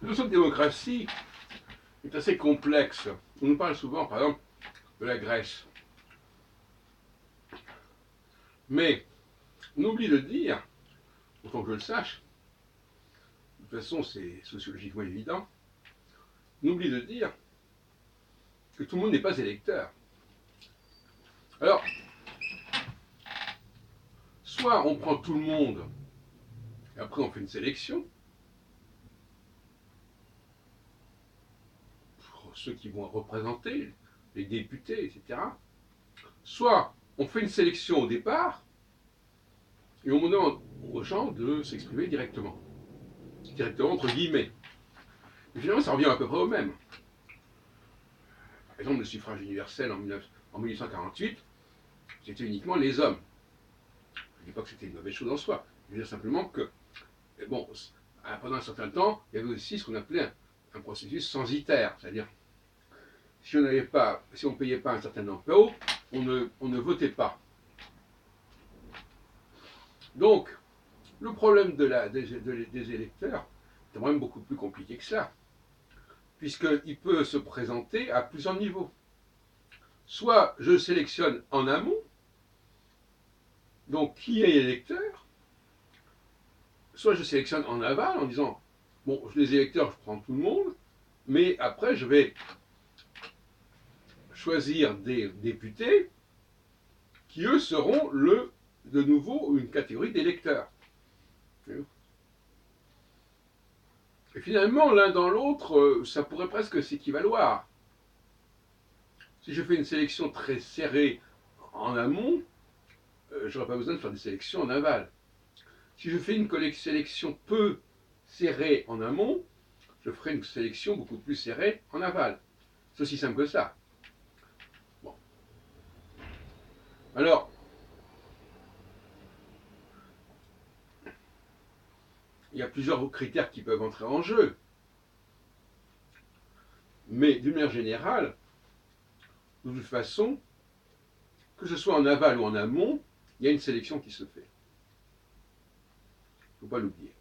La notion de démocratie est assez complexe. On nous parle souvent, par exemple, de la Grèce. Mais on oublie de dire, autant que je le sache, de toute façon c'est sociologiquement évident, on oublie de dire que tout le monde n'est pas électeur. Alors, soit on prend tout le monde, et après on fait une sélection, pour ceux qui vont représenter, les députés, etc. Soit on fait une sélection au départ, et on demande aux gens de s'exprimer directement. Directement entre guillemets. Et finalement, ça revient à peu près au même. Par exemple, le suffrage universel en 1848, c'était uniquement les hommes. Je ne dis pas que c'était une mauvaise chose en soi. Je veux dire simplement que, bon, pendant un certain temps, il y avait aussi ce qu'on appelait un processus censitaire. C'est-à-dire, si on ne payait pas un certain impôt, on ne votait pas. Donc, le problème des électeurs est quand même beaucoup plus compliqué que cela, puisqu'il peut se présenter à plusieurs niveaux. Soit je sélectionne en amont, donc qui est électeur, soit je sélectionne en aval en disant, bon, les électeurs, je prends tout le monde, mais après je vais choisir des députés qui, eux, seront de nouveau une catégorie d'électeurs. Et finalement, l'un dans l'autre, ça pourrait presque s'équivaloir. Si je fais une sélection très serrée en amont, je n'aurai pas besoin de faire des sélections en aval. Si je fais une sélection peu serrée en amont, je ferai une sélection beaucoup plus serrée en aval. C'est aussi simple que ça. Bon. Alors, il y a plusieurs critères qui peuvent entrer en jeu. Mais d'une manière générale, de toute façon, que ce soit en aval ou en amont, il y a une sélection qui se fait. Il ne faut pas l'oublier.